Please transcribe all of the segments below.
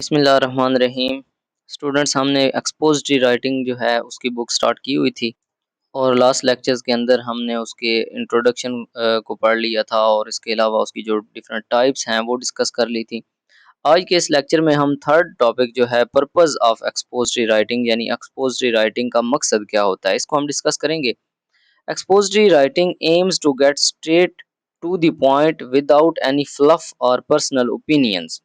बिस्मिल्लाहिर्रहमानिर्रहीम। स्टूडेंट्स, हमने expository writing जो है उसकी बुक स्टार्ट की हुई थी और लास्ट लेक्चर्स के अंदर हमने उसके इंट्रोडक्शन को पढ़ लिया था और इसके अलावा उसकी जो डिफरेंट टाइप्स हैं वो डिस्कस कर ली थी। आज के इस लेक्चर में हम थर्ड टॉपिक जो है पर्पस ऑफ एक्सपोजिटरी राइटिंग यानी एक्सपोजिटरी राइटिंग का मकसद क्या होता है इसको हम डिस्कस करेंगे। Expository writing aims to get straight to the point without any fluff और पर्सनल ओपिनियंस।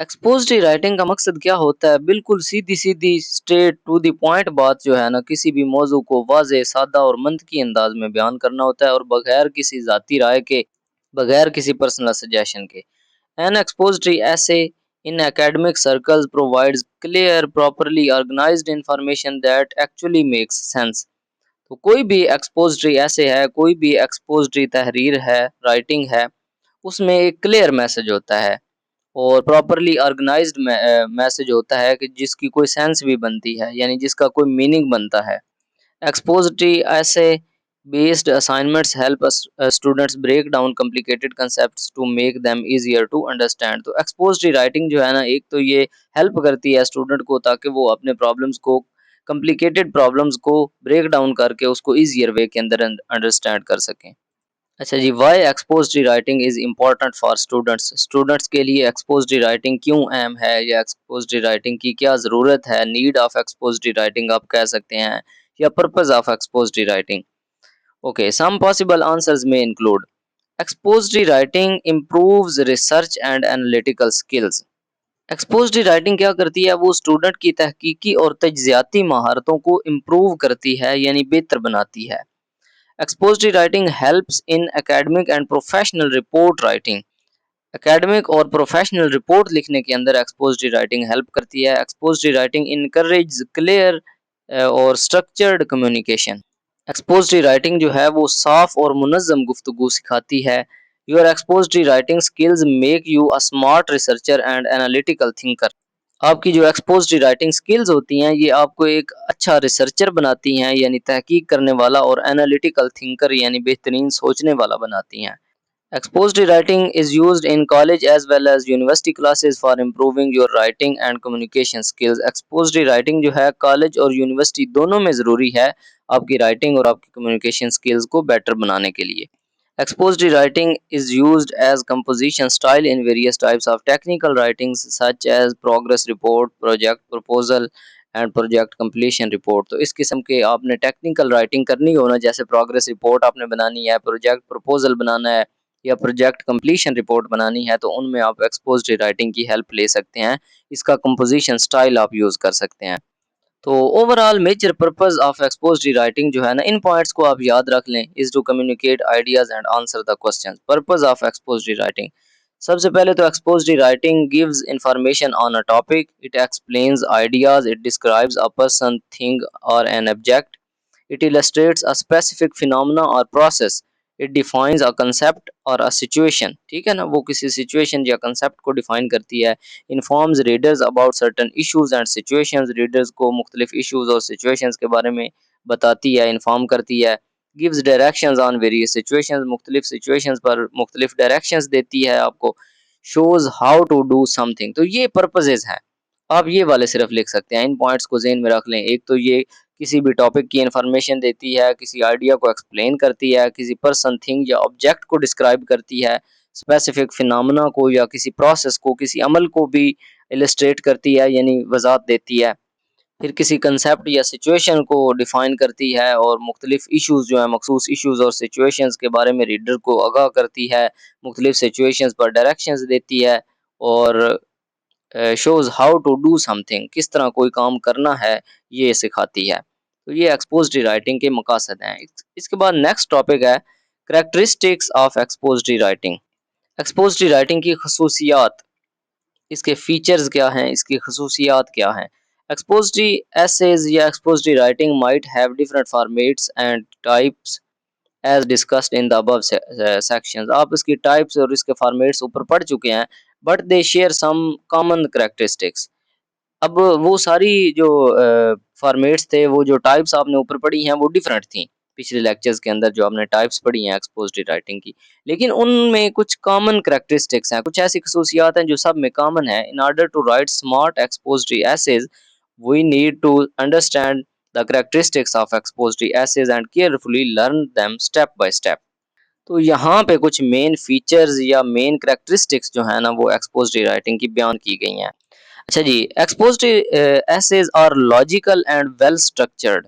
एक्सपोजिटरी राइटिंग का मकसद क्या होता है? बिल्कुल सीधी सीधी स्ट्रेट टू द पॉइंट बात जो है ना, किसी भी मौजू को वाज़े सादा और मंतकी अंदाज में बयान करना होता है और बगैर किसी जाती राय के, बगैर किसी पर्सनल सजेशन के। एन एक्सपोजिटरी ऐसे इन academic circles provides clear properly organized information that actually makes sense। तो कोई भी एक्सपोजिटरी ऐसे है, कोई भी एक्सपोजिटरी तहरीर है, राइटिंग है, उसमें एक क्लियर मैसेज होता है और प्रॉपरली ऑर्गेनाइज्ड मैसेज होता है कि जिसकी कोई सेंस भी बनती है, यानी जिसका कोई मीनिंग बनता है। Expository essay based assignments help students break down complicated concepts to make them easier to understand. तो एक्सपोजिटरी राइटिंग जो है ना, एक तो ये हेल्प करती है स्टूडेंट को ताकि वो अपने प्रॉब्लम्स को, कॉम्प्लिकेटेड प्रॉब्लम्स को ब्रेक डाउन करके उसको ईजियर वे के अंदर अंडरस्टैंड कर सकें। अच्छा जी, why expository writing is important for students. Students के लिए एक्सपोजिटरी राइटिंग क्यों अहम है या एक्सपोजिटरी राइटिंग की क्या ज़रूरत है? नीड ऑफ एक्सपोजिटरी राइटिंग आप कह सकते हैं या purpose of expository writing. Okay, some possible answers में include expository writing improves research and analytical skills. Expository writing क्या करती है? वो स्टूडेंट की तहकीकी और तज्जियाती महारतों को इम्प्रूव करती है, यानी बेहतर बनाती है। Expository writing helps in academic and professional report writing. Academic और प्रोफेशनल रिपोर्ट लिखने के अंदर एक्सपोजिटरी राइटिंग हेल्प करती है। एक्सपोजिटरी राइटिंग इनकरेज क्लियर और स्ट्रक्चर्ड कम्युनिकेशन। एक्सपोजिटरी राइटिंग जो है वो साफ और मुनज़्ज़म गुफ्तगू सिखाती है। Your expository writing skills make you a smart researcher and analytical thinker. आपकी जो एक्सपोजिटरी राइटिंग स्किल्स होती हैं ये आपको एक अच्छा रिसर्चर बनाती हैं, यानी तहकीक करने वाला, और एनालिटिकल थिंकर यानी बेहतरीन सोचने वाला बनाती हैं। Expository writing is used in college as well as university classes for improving your writing and communication skills। Expository writing जो है कॉलेज और यूनिवर्सिटी दोनों में ज़रूरी है आपकी राइटिंग और आपकी कम्युनिकेशन स्किल्स को बेटर बनाने के लिए। Expository writing is used as composition style in various types of technical writings such as progress report, project proposal and project completion report। तो इस किस्म के आपने टेक्निकल राइटिंग करनी हो ना, जैसे प्रोग्रेस रिपोर्ट आपने बनानी है, प्रोजेक्ट प्रपोजल बनाना है या प्रोजेक्ट कंप्लीशन रिपोर्ट बनानी है, तो उनमें आप एक्सपोजिटरी राइटिंग की हेल्प ले सकते हैं। इसका कंपोजिशन स्टाइल आप यूज़ कर सकते हैं। तो overall major purpose of expository writing जो है ना, इन पॉइंट्स को आप याद रख लें, is to communicate ideas and answer the questions. Purpose of expository writing, सबसे पहले तो expository writing gives information on a topic, it explains ideas, it describes a person, thing और an object, it illustrates a specific phenomena or process, it defines a concept or a situation। ठीक है ना, वो किसी situation या concept को define करती है। Informs readers about certain issues and situations, readers को मुख्तलिफ इश्यूज और सिचुएशंस के बारे में बताती है, इन्फॉर्म करती है। Gives directions on various situations, मुख्तलिफ सिचुएशंस पर मुख्तलिफ डायरेक्शंस देती है आपको। Shows how to do something. तो ये पर्पजेज हैं, आप ये वाले सिर्फ लिख सकते हैं, इन पॉइंट्स को ज़हन में रख लें। एक तो ये किसी भी टॉपिक की इन्फॉर्मेशन देती है, किसी आइडिया को एक्सप्लेन करती है, किसी पर्सन, थिंग या ऑब्जेक्ट को डिस्क्राइब करती है, स्पेसिफिक फिनोमेना को या किसी प्रोसेस को, किसी अमल को भी इलस्ट्रेट करती है, यानी वजाहत देती है। फिर किसी कंसेप्ट या सिचुएशन को डिफाइन करती है और मुख्तलिफ इश्यूज़ जो हैं, मखसूस इश्यूज़ और सिचुएशंस के बारे में रीडर को आगाह करती है, मुख्तलिफ सिचुएशंस पर डायरेक्शंस देती है और shows how to do something, किस तरह कोई काम करना है, ये सिखाती है। तो ये एक्सपोजिटरी राइटिंग के मकासद हैं। इसके बाद नेक्स्ट टॉपिक है characteristics of expository writing. Expository writing की खसूसियात, इसके फीचर्स क्या हैं, इसकी खसूसियात क्या हैं। एक्सपोजिटरी एसेज या expository writing might have different formats and types as discussed in the above sections. आप इसकी टाइप्स और इसके फॉर्मेट्स ऊपर पढ़ चुके हैं, but they share some common characteristics. अब वो सारी जो फॉर्मेट्स थे, वो जो टाइप्स आपने ऊपर पढ़ी हैं, वो डिफरेंट थी, पिछले लेक्चर्स के अंदर जो आपने टाइप्स पढ़ी हैं एक्सपोजिटरी राइटिंग की, लेकिन उनमें कुछ कॉमन करैक्टरिस्टिक्स हैं, कुछ ऐसी खसूसियात हैं जो सब में कॉमन है। In order to write smart expository essays we need to understand the characteristics of expository essays and carefully learn them step by step. तो यहाँ पे कुछ मेन फीचर्स या मेन करैक्टरिस्टिक्स जो है ना वो एक्सपोजिटरी राइटिंग की बयान की गई हैं। अच्छा जी, expository essays are logical and well structured.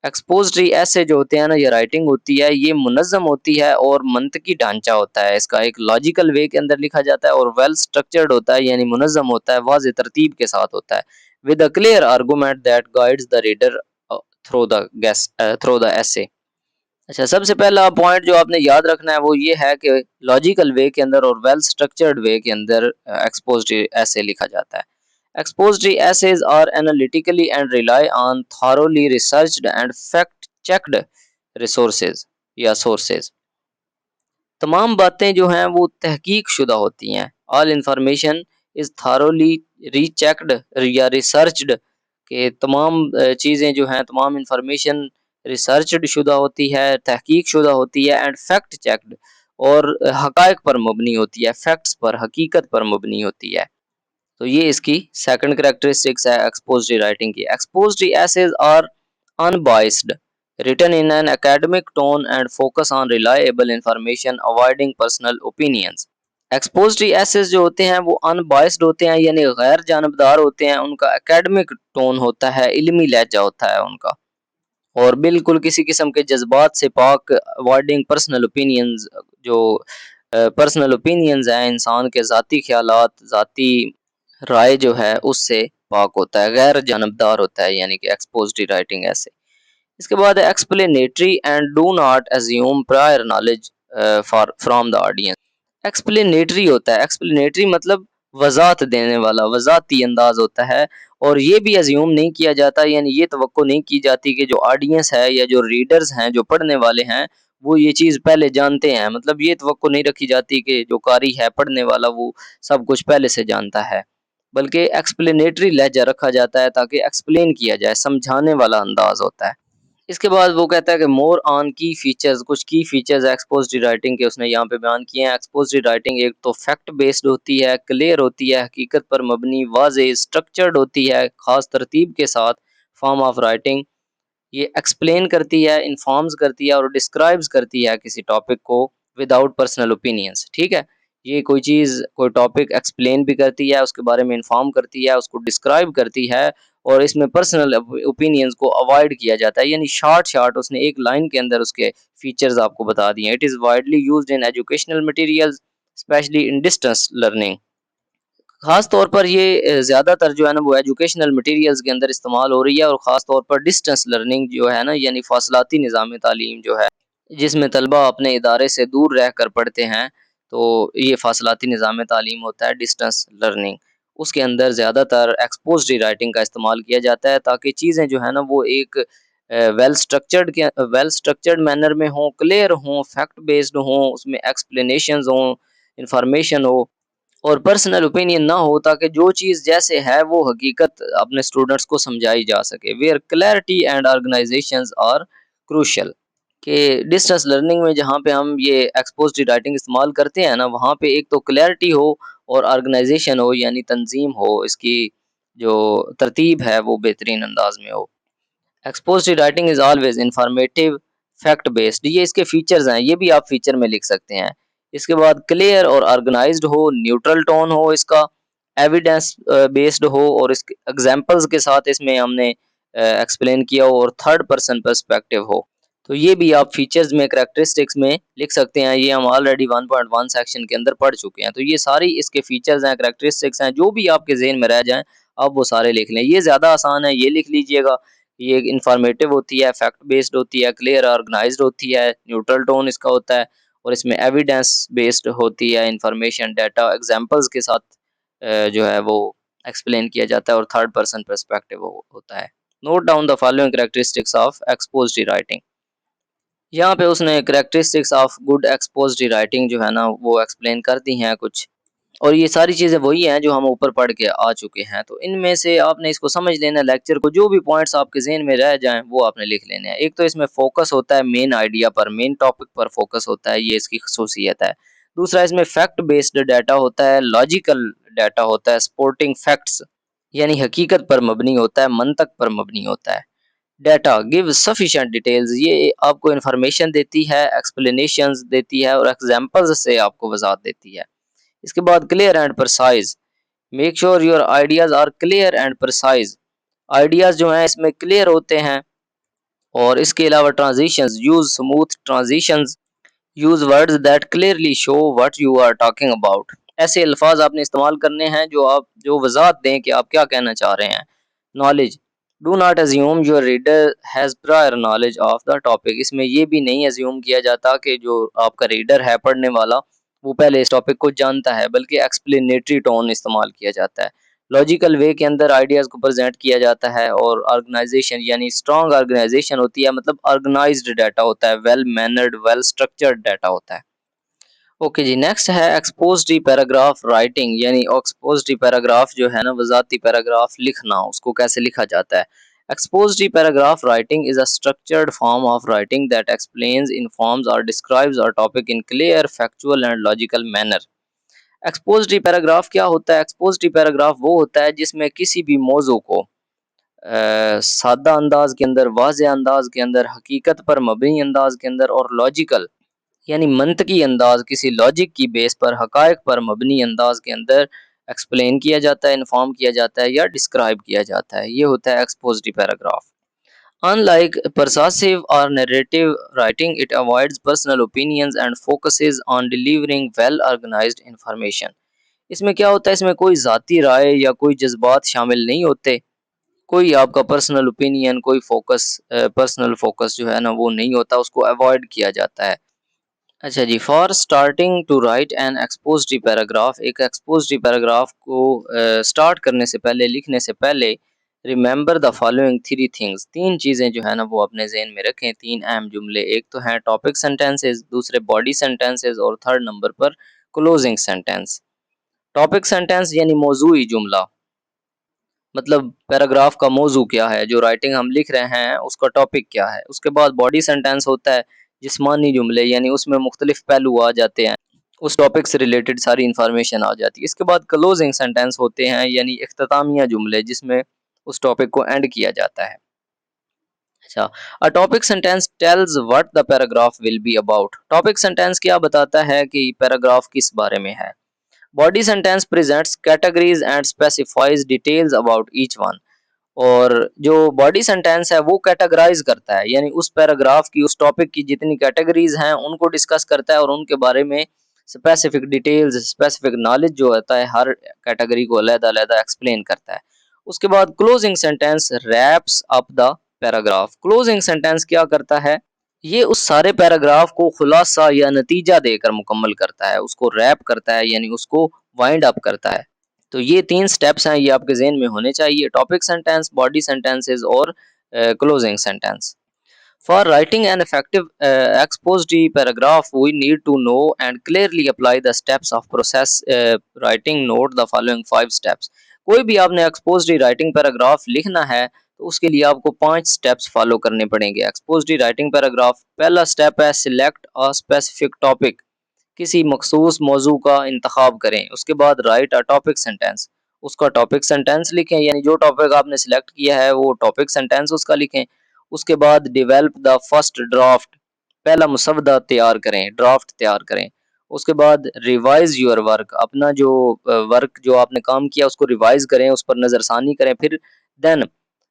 Expository essay जो होते हैं ना, ये राइटिंग होती है, ये मुनज़्ज़म होती है और मंतकी ढांचा होता है इसका, एक लॉजिकल वे के अंदर लिखा जाता है और वेल स्ट्रक्चर्ड होता है, यानी मुनज़्ज़म होता है, वाज़ेह तरतीब के साथ होता है, with a clear argument that guides the reader through the essay. अच्छा, सबसे पहला पॉइंट जो आपने याद रखना है वो ये है कि लॉजिकल वे के अंदर और वेल स्ट्रक्चर्ड वे के अंदर एक्सपोजिटरी ऐसे लिखा जाता है। Expository essays are analytically and rely on thoroughly researched and fact-checked resources या sources। तमाम बातें जो हैं वो तहकीक शुदा होती हैं। All information is thoroughly rechecked या researched, के तमाम चीज़ें जो हैं, तमाम इंफॉर्मेशन रिसर्चड शुदा होती है, तहकीक शुदा होती है, एंड फैक्ट चेक्ड, और हकायक पर मबनी होती है, फैक्ट्स पर, हकीकत पर मबनी होती है। तो ये इसकी सेकंड कैरेक्टरिस्टिक्स है एक्सपोजिटरी राइटिंग की। Expository essays are unbiased, written in an academic tone and focus on reliable information, avoiding personal opinions। Expository essays जो होते हैं वो अनबाइस्ड होते हैं, यानी गैर जानबदार होते हैं, उनका एकेडमिक टोन होता है, इल्मी लहजा होता है उनका, और बिल्कुल किसी किस्म के जज्बात से पाक, अवॉइडिंग पर्सनल ओपिनियंस, जो पर्सनल ओपिनियंस हैं, इंसान के ज़ाती ख्यालात, ज़ाती राय जो है उससे पाक होता है, गैर जानबदार होता है, यानी कि एक्सपोजिटरी राइटिंग ऐसे। इसके बाद explanatory and do not assume prior knowledge for from the audience. Explanatory होता है, एक्सप्लेनेटरी मतलब वजात देने वाला, वजाती अंदाज होता है, और ये भी अज्यूम नहीं किया जाता, यानी ये तवक्को नहीं की जाती कि जो ऑडियंस है या जो रीडर्स हैं, जो पढ़ने वाले हैं, वो ये चीज़ पहले जानते हैं, मतलब ये तवक्को नहीं रखी जाती कि जो कारी है, पढ़ने वाला, वो सब कुछ पहले से जानता है, बल्कि एक्सप्लेनेटरी लहजा रखा जाता है ताकि एक्सप्लेन किया जाए, समझाने वाला अंदाज होता है। इसके बाद वो कहता है कि मोर ऑन की फीचर्स, कुछ की फीचर्स एक्सपोजिटरी राइटिंग के उसने यहाँ पे बयान किए हैं। एक्सपोजिटरी राइटिंग एक तो फैक्ट बेस्ड होती है, क्लियर होती है, हकीकत पर मबनी, वाज़ेह, स्ट्रक्चर्ड होती है, खास तरतीब के साथ। फॉर्म ऑफ राइटिंग, ये एक्सप्लेन करती है, इन्फॉर्म्स करती है और डिस्क्राइब्स करती है किसी टॉपिक को विदाउट पर्सनल ओपिनियंस। ठीक है, ये कोई चीज़, कोई टॉपिक एक्सप्लेन भी करती है, उसके बारे में इन्फॉर्म करती है, उसको डिस्क्राइब करती है, और इसमें पर्सनल ओपिनियंस को अवॉइड किया जाता है, यानी शॉर्ट शॉर्ट उसने एक लाइन के अंदर उसके फीचर्स आपको बता दिए। It is widely used in educational materials, specially in distance learning. ख़ास तौर पर ये ज़्यादातर जो है ना वो एजुकेशनल मटेरियल्स के अंदर इस्तेमाल हो रही है, और ख़ास तौर पर डिस्टेंस लर्निंग जो है ना, यानी फासलाती निज़ाम तालीम जो है, जिसमें तलबा अपने इदारे से दूर रह कर पढ़ते हैं, तो ये फासलाती निज़ाम तालीम होता है, डिस्टेंस लर्निंग। उसके अंदर ज़्यादातर एक्सपोजिटरी राइटिंग का इस्तेमाल किया जाता है ताकि चीज़ें जो है ना वो एक वेल स्ट्रक्चर्ड मैनर में हों, क्लियर हों, फैक्ट बेस्ड हों, उसमें एक्सप्लेनेशंस हों, इंफॉर्मेशन हो, और पर्सनल ओपिनियन ना हो, ताकि जो चीज़ जैसे है वो हकीकत अपने स्टूडेंट्स को समझाई जा सके। Where clarity and organizations are crucial, कि डिस्टेंस लर्निंग में जहाँ पे हम ये एक्सपोजिटरी राइटिंग इस्तेमाल करते हैं ना, वहाँ पे एक तो क्लैरिटी हो और ऑर्गेनाइजेशन हो, यानी तंजीम हो, इसकी जो तरतीब है वो बेहतरीन अंदाज में हो। Expository writing is always informative, fact based, ये इसके फीचर्स हैं, ये भी आप फीचर में लिख सकते हैं। इसके बाद क्लियर और ऑर्गेनाइज्ड हो, न्यूट्रल टोन हो इसका, एविडेंस बेस्ड हो, और इसके एग्जांपल्स के साथ इसमें हमने एक्सप्लेन किया हो, और थर्ड पर्सन पर्सपेक्टिव हो। तो ये भी आप फीचर्स में, करैक्टरिस्टिक्स में लिख सकते हैं, ये हम ऑलरेडी 1.1 सेक्शन के अंदर पढ़ चुके हैं। तो ये सारी इसके फीचर्स हैं, करैक्टरिस्टिक्स हैं, जो भी आपके ज़हन में रह जाएं आप वो सारे लिख लें। ये ज़्यादा आसान है, ये लिख लीजिएगा। ये इंफॉर्मेटिव होती है, फैक्ट बेस्ड होती है, क्लियर ऑर्गेनाइज्ड होती है, न्यूट्रल टोन इसका होता है, और इसमें एविडेंस बेस्ड होती है, इंफॉर्मेशन, डाटा, एग्जांपल्स के साथ जो है वो एक्सप्लेन किया जाता है, और थर्ड पर्सन पर्सपेक्टिव होता है। Note down the following characteristics of expository writing. यहाँ पे उसने characteristics of good expository writing जो है ना वो एक्सप्लेन कर दी हैं कुछ। और ये सारी चीज़ें वही हैं जो हम ऊपर पढ़ के आ चुके हैं। तो इनमें से आपने इसको समझ लेना लेक्चर को, जो भी पॉइंट्स आपके ज़हन में रह जाएँ वो आपने लिख लेने हैं। एक तो इसमें फ़ोकस होता है मेन आइडिया पर, मेन टॉपिक पर फ़ोकस होता है, ये इसकी ख़ुसूसियत है। दूसरा इसमें फैक्ट बेस्ड डाटा होता है, लॉजिकल डाटा होता है, सपोर्टिंग फैक्ट्स यानी हकीकत पर मबनी होता है, मंतक पर मबनी होता है। डाटा गिव सफिशिएंट डिटेल्स, ये आपको इन्फॉर्मेशन देती है, एक्सप्लेनेशंस देती है और एग्जांपल्स से आपको वज़ाहत देती है। इसके बाद clear and precise, make sure your ideas are clear and precise, ideas जो हैं इसमें क्लियर होते हैं। और इसके अलावा transitions, use smooth transitions, use words that clearly show what you are talking about, ऐसे अल्फाज आपने इस्तेमाल करने हैं जो वजाहत दें कि आप क्या कहना चाह रहे हैं। Knowledge, do not assume your reader has prior knowledge of the topic, इसमें ये भी नहीं अज्यूम किया जाता कि जो आपका रीडर है पढ़ने वाला वो पहले इस टॉपिक को जानता है, बल्कि एक्सप्लेनेटरी टोन इस्तेमाल किया जाता है। लॉजिकल वे के अंदर आइडियाज़ को प्रेजेंट किया जाता है। और ऑर्गेनाइजेशन यानी स्ट्रॉन्ग ऑर्गेनाइजेशन होती है, मतलब ऑर्गेनाइज्ड डाटा होता है, well mannered well structured data होता है। ओके जी, नेक्स्ट है एक्सपोज्ड पैराग्राफ राइटिंग, यानी एक्सपोज्ड पैराग्राफ जो है ना, वजाती पैराग्राफ लिखना, उसको कैसे लिखा जाता है। Exposed paragraph writing is a structured form of writing that explains, informs और describes a topic in clear factual and logical manner. Exposed paragraph क्या होता है? एक्सपोज्ड पैराग्राफ वो होता है जिसमें किसी भी मौजू को सादा अंदाज के अंदर, वाज़े अंदाज के अंदर, हकीकत पर मबनी अंदाज के अंदर और लॉजिकल यानी मंतकी अंदाज, किसी लॉजिक की बेस पर, हकायक पर मबनी अंदाज के अंदर एक्सप्लेन किया जाता है, इन्फॉर्म किया जाता है या डिस्क्राइब किया जाता है। ये होता है exposed paragraph. Unlike persuasive or narrative writing, it avoids personal opinions and focuses on delivering well-organized information. इसमें क्या होता है? इसमें कोई ज़ाती राय या कोई जज्बात शामिल नहीं होते, कोई आपका पर्सनल ओपिनियन, कोई पर्सनल फोकस जो है ना वो नहीं होता, उसको अवॉइड किया जाता है। अच्छा जी, for starting to write an exposed paragraph, एक एक्सपोज्ड पैराग्राफ को स्टार्ट करने से पहले, लिखने से पहले, remember the following three things, तीन चीज़ें जो है ना वो अपने जहन में रखें, तीन अहम जुमले। एक तो हैं टॉपिक सेंटेंसेस, दूसरे बॉडी सेंटेंसेस और थर्ड नंबर पर क्लोजिंग सेंटेंस। टॉपिक सेंटेंस यानी मौजूई जुमला, मतलब पैराग्राफ का मौजू क्या है, जो राइटिंग हम लिख रहे हैं उसका टॉपिक क्या है। उसके बाद बॉडी सेंटेंस होता है जिस्मानी जुमले, यानी उसमें मुख्तलिफ पहलू आ जाते हैं, उस टॉपिक से रिलेटेड सारी इंफॉर्मेशन आ जाती है। इसके बाद क्लोजिंग सेंटेंस होते हैं यानी इख्तितामिया जुमले, जिसमें उस टॉपिक को एंड किया जाता है। अच्छा, a topic sentence tells what the paragraph will be about, topic sentence क्या बताता है कि पैराग्राफ किस बारे में है। Body sentence presents categories and specifies details about each one, और जो बॉडी सेंटेंस है वो कैटेगराइज करता है, यानी उस पैराग्राफ की, उस टॉपिक की जितनी कैटेगरीज हैं उनको डिस्कस करता है और उनके बारे में स्पेसिफिक डिटेल्स, स्पेसिफिक नॉलेज जो होता है हर कैटेगरी को अलग-अलग एक्सप्लेन करता है। उसके बाद closing sentence wraps up the paragraph, closing sentence क्या करता है? ये उस सारे पैराग्राफ को खुलासा या नतीजा देकर मुकम्मल करता है, उसको रैप करता है, यानी उसको वाइंड अप करता है। तो ये तीन स्टेप्स हैं, ये आपके ज़हन में होने चाहिए, टॉपिक सेंटेंस, बॉडी सेंटेंसेस और closing sentence. For writing an effective exposed paragraph, we need to know and clearly apply the steps of process writing. Note the following 5 steps. कोई भी आपने एक्सपोज्ड राइटिंग पैराग्राफ लिखना है तो उसके लिए आपको 5 स्टेप्स फॉलो करने पड़ेंगे। एक्सपोज्ड राइटिंग पैराग्राफ, पहला स्टेप है सिलेक्ट अ स्पेसिफिक टॉपिक, किसी मखसूस मौजू का इंतखाब करें। उसके बाद राइट अ टॉपिक सेंटेंस, उसका टॉपिक सेंटेंस लिखें, यानी जो टॉपिक आपने सिलेक्ट किया है वो टॉपिक सेंटेंस उसका लिखें। उसके बाद डेवलप द फर्स्ट ड्राफ्ट, पहला मुसवदा तैयार करें, ड्राफ्ट तैयार करें। उसके बाद रिवाइज योर वर्क, अपना जो वर्क जो आपने काम किया उसको रिवाइज करें, उस पर नज़रसानी करें। फिर देन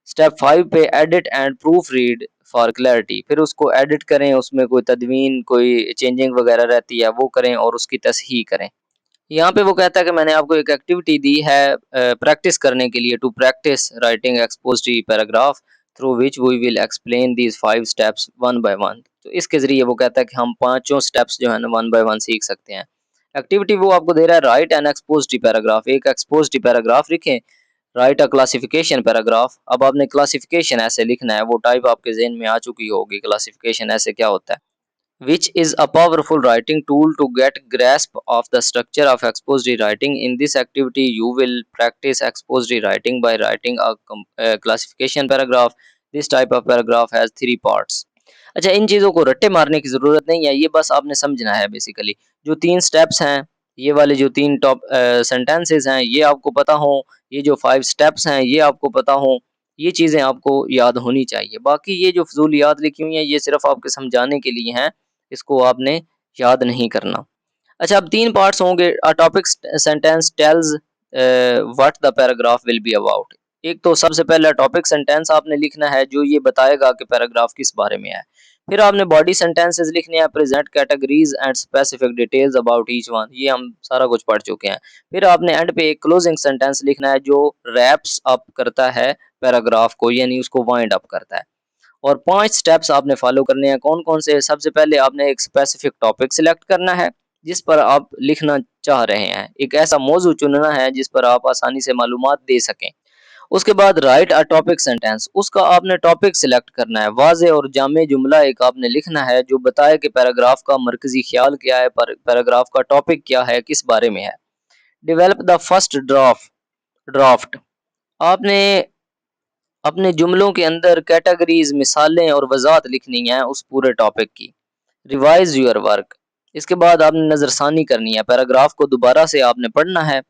स्टेप 5 पे edit and proof read for clarity, फिर उसको एडिट करें, उसमें कोई तदवीन, कोई चेंजिंग वगैरह रहती है वो करें और उसकी तसहीह करें। यहाँ पे वो कहता है कि मैंने आपको एक एक्टिविटी दी है प्रैक्टिस करने के लिए, to practice writing exposed paragraph through which we will explain these 5 steps one by one. तो इसके ज़रिए वो कहता है कि हम पाँचों स्टेप्स जो है ना वन बाय वन सीख सकते हैं। एक्टिविटी वो आपको दे रहा है, राइट एन एक्सपोज्ड पैराग्राफ, एक एक्सपोज्ड पैराग्राफ लिखें। राइट अ क्लासिफिकेशन पैराग्राफ, अब आपने क्लासिफिकेशन ऐसे लिखना है, वो टाइप आपके ज़हन में आ चुकी होगी, क्लासिफिकेशन ऐसे क्या होता है। which is a powerful writing tool to get grasp of the structure of expository writing. In this activity you will practice expository writing by writing a classification paragraph. This type of paragraph has three parts. अच्छा, इन चीज़ों को रट्टे मारने की ज़रूरत नहीं है, ये बस आपने समझना है बेसिकली। जो 3 स्टेप्स हैं, ये वाले जो 3 टॉप सेंटेंसेस हैं, ये आपको पता हों, ये जो 5 स्टेप्स हैं, ये आपको पता हों, ये चीज़ें आपको याद होनी चाहिए। बाकी ये जो फ़ुज़ूलियात लिखी हुई हैं, ये सिर्फ़ आपके समझाने के लिए हैं, इसको आपने याद नहीं करना। अच्छा, अब 3 पार्ट्स होंगे। A topic sentence tells what the paragraph will be about. एक तो सबसे पहला टॉपिक सेंटेंस आपने लिखना है जो ये बताएगा कि पैराग्राफ किस बारे में है। फिर आपने बॉडी सेंटेंसेस लिखने हैं, present categories and specific details about each one, ये हम सारा कुछ पढ़ चुके हैं। फिर आपने एंड पे एक क्लोजिंग सेंटेंस लिखना है जो रैप्स अप करता है पैराग्राफ को, यानी उसको वाइंड अप करता है। और 5 स्टेप्स आपने फॉलो करने हैं। कौन-कौन से? सबसे पहले आपने एक स्पेसिफिक टॉपिक सिलेक्ट करना है जिस पर आप लिखना चाह रहे हैं। एक ऐसा मौजू चुनना है जिस पर आप आसानी से मालूमात दे सकें। उसके बाद राइट अ टॉपिक सेंटेंस, उसका आपने टॉपिक सिलेक्ट करना है। वाज़ेह और जामे जुमला एक आपने लिखना है जो बताए कि पैराग्राफ का मरकज़ी ख़्याल क्या है, पैराग्राफ का टॉपिक क्या है, किस बारे में है। डेवलप द फर्स्ट ड्राफ्ट, आपने अपने जुमलों के अंदर कैटेगरीज, मिसालें और वज़ाहत लिखनी है उस पूरे टॉपिक की। रिवाइज योर वर्क, इसके बाद आपने नज़रसानी करनी है। पैराग्राफ को दोबारा से आपने पढ़ना है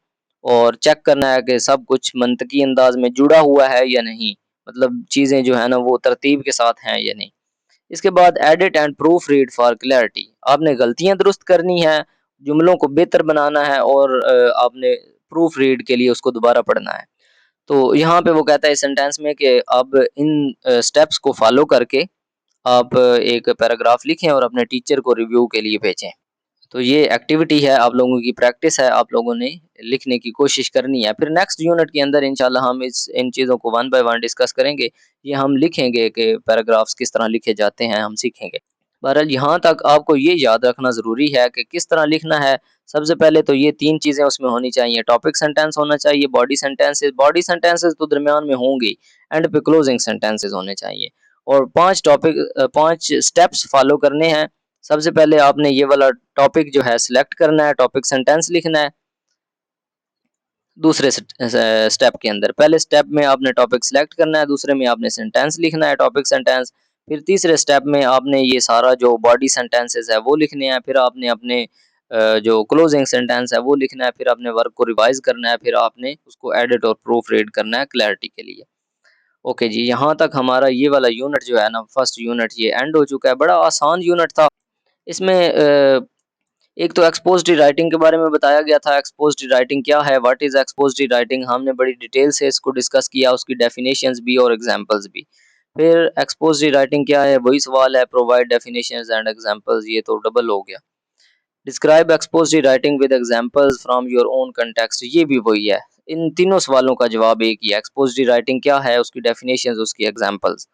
और चेक करना है कि सब कुछ मंतकी अंदाज में जुड़ा हुआ है या नहीं, मतलब चीज़ें जो है ना वो तरतीब के साथ हैं या नहीं। इसके बाद edit and proof read for clarity, आपने गलतियां दुरुस्त करनी है, जुमलों को बेहतर बनाना है और आपने प्रूफ रीड के लिए उसको दोबारा पढ़ना है। तो यहाँ पे वो कहता है इस सेंटेंस में कि अब इन स्टेप्स को फॉलो करके आप एक पैराग्राफ लिखें और अपने टीचर को रिव्यू के लिए भेजें। तो ये एक्टिविटी है, आप लोगों की प्रैक्टिस है, आप लोगों ने लिखने की कोशिश करनी है। फिर नेक्स्ट यूनिट के अंदर इंशाल्लाह हम इस इन चीज़ों को वन बाय वन डिस्कस करेंगे। ये हम लिखेंगे कि पैराग्राफ्स किस तरह लिखे जाते हैं, हम सीखेंगे। बहरहाल यहाँ तक आपको ये याद रखना ज़रूरी है कि किस तरह लिखना है। सबसे पहले तो ये 3 चीज़ें उसमें होनी चाहिए, टॉपिक सेंटेंस होना चाहिए, बॉडी सेंटेंसेस तो दरमियान में होंगे, एंड पे क्लोजिंग सेंटेंसेस होने चाहिए। और 5 स्टेप्स फॉलो करने हैं। सबसे पहले आपने ये वाला टॉपिक जो है सिलेक्ट करना है, टॉपिक सेंटेंस लिखना है। दूसरे स्टेप के अंदर, पहले स्टेप में आपने टॉपिक सिलेक्ट करना है, दूसरे में आपने सेंटेंस लिखना है, टॉपिक सेंटेंस। फिर तीसरे स्टेप में आपने ये सारा जो बॉडी सेंटेंसेस है वो लिखने हैं। फिर आपने अपने जो क्लोजिंग सेंटेंस है वो लिखना है। फिर आपने वर्क को रिवाइज करना है। फिर आपने उसको एडिट और प्रूफ रीड करना है क्लैरिटी के लिए। ओके जी, यहाँ तक हमारा ये वाला यूनिट जो है ना, फर्स्ट यूनिट ये एंड हो चुका है। बड़ा आसान यूनिट था। इसमें एक तो एक्सपोजिटरी राइटिंग के बारे में बताया गया था। एक्सपोजिटरी राइटिंग क्या है, व्हाट इज एक्सपोजिटरी राइटिंग, हमने बड़ी डिटेल से इसको डिस्कस किया, उसकी डेफिनेशंस भी और एग्जांपल्स भी। फिर एक्सपोजिटरी राइटिंग क्या है, वही सवाल है। प्रोवाइड डेफिनेशंस एंड एग्जांपल्स, ये तो डबल हो गया। Describe expository writing with examples from your own context, ये भी वही है। इन तीनों सवालों का जवाब एक ही है। एक्सपोजिटरी राइटिंग क्या है, उसकी डेफिनेशंस, उसकी examples.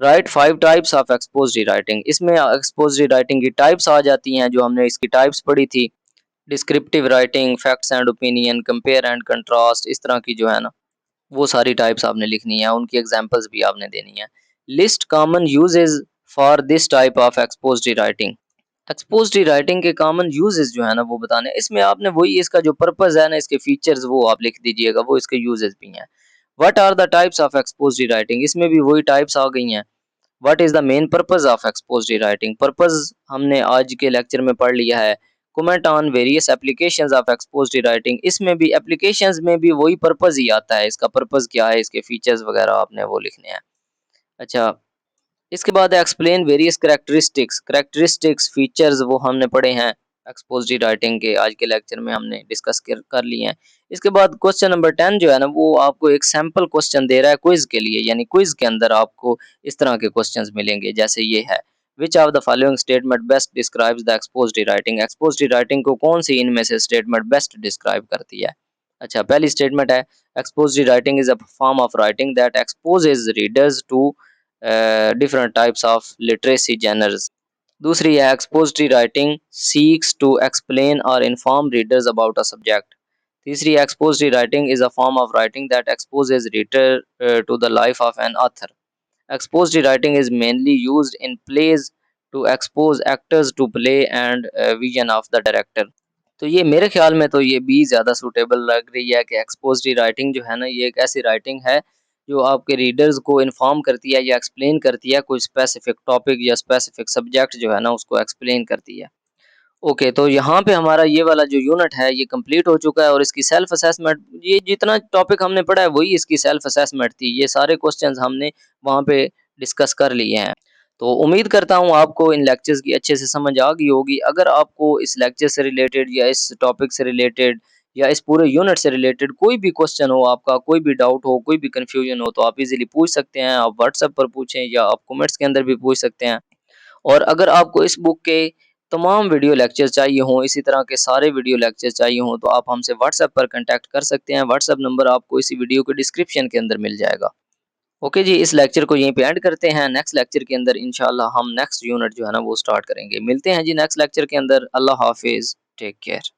Right 5 types of expository writing, इसमें एक्सपोजिटरी राइटिंग की टाइप्स आ जाती हैं जो हमने इसकी टाइप्स पढ़ी थी। Descriptive writing, facts and opinion, compare and contrast, इस तरह की जो है ना वो सारी टाइप्स आपने लिखनी है, उनकी एग्जांपल्स भी आपने देनी है। List common uses for this type of expository writing, expository writing के कॉमन यूजेस जो है ना वो बताने, इसमें आपने वही इसका जो पर्पस है ना, इसके फीचर्स वो आप लिख दीजिएगा, वो इसके यूजेस भी हैं। What are the types of expository writing, इसमें भी वही टाइप्स आ गई हैं। What is the main purpose of expository writing, purpose हमने आज के लेक्चर में पढ़ लिया है। Comment on various applications of expository writing, इसमें भी एप्लीकेशंस में भी वही पर्पस ही आता है, इसका पर्पस क्या है, इसके फीचर्स वगैरह आपने वो लिखने हैं। अच्छा, इसके बाद एक्सप्लेन वेरियस कैरेक्टरिस्टिक्स फीचर्स, वो हमने पढ़े हैं एक्सपोजिटरी राइटिंग के, आज के लेक्चर में हमने डिस्कस कर लिए हैं। इसके बाद क्वेश्चन नंबर 10 जो है ना वो आपको एक सैंपल क्वेश्चन दे रहा है क्विज के लिए, यानी क्विज के अंदर आपको इस तरह के क्वेश्चंस मिलेंगे जैसे ये है। Which of the following statement best describes the expository writing, expository writing को कौन सी इनमें से स्टेटमेंट बेस्ट डिस्क्राइब करती है। अच्छा, पहली स्टेटमेंट है expository writing is a form of writing that exposes readers to different types of literacy genres. दूसरी है expository writing seeks to explain or inform readers about a subject. तीसरी है expository writing is a form of writing that exposes reader to the life of an author. Expository writing is mainly used in plays, to expose actors to play and vision of the director. तो ये मेरे ख्याल में तो ये भी ज़्यादा suitable लग रही है कि एक्सपोज़िटरी राइटिंग जो है ना, ये एक ऐसी राइटिंग है जो आपके रीडर्स को इन्फॉर्म करती है या एक्सप्लेन करती है, कोई स्पेसिफिक टॉपिक या स्पेसिफिक सब्जेक्ट जो है ना उसको एक्सप्लेन करती है। ओके, तो यहाँ पे हमारा ये वाला जो यूनिट है ये कंप्लीट हो चुका है और इसकी सेल्फ असेसमेंट, ये जितना टॉपिक हमने पढ़ा है वही इसकी सेल्फ असेसमेंट थी। ये सारे क्वेश्चंस हमने वहाँ पे डिस्कस कर लिए हैं। तो उम्मीद करता हूँ आपको इन लेक्चर्स की अच्छे से समझ आ गई होगी। अगर आपको इस लेक्चर से रिलेटेड या इस टॉपिक से रिलेटेड या इस पूरे यूनिट से रिलेटेड कोई भी क्वेश्चन हो, आपका कोई भी डाउट हो, कोई भी कन्फ्यूजन हो, तो आप इज़िली पूछ सकते हैं। आप व्हाट्सएप पर पूछें या आप कमेंट्स के अंदर भी पूछ सकते हैं। और अगर आपको इस बुक के तमाम वीडियो लेक्चर चाहिए हों, इसी तरह के सारे वीडियो लेक्चर चाहिए हों, तो आप हमसे व्हाट्सएप पर कॉन्टैक्ट कर सकते हैं। व्हाट्सएप नंबर आपको इसी वीडियो के डिस्क्रिप्शन के अंदर मिल जाएगा। ओके जी, इस लेक्चर को यहीं पे एंड करते हैं। नेक्स्ट लेक्चर के अंदर इंशाल्लाह हम नेक्स्ट यूनिट जो है ना वो स्टार्ट करेंगे। मिलते हैं जी नेक्स्ट लेक्चर के अंदर। अल्लाह हाफ़िज़, टेक केयर।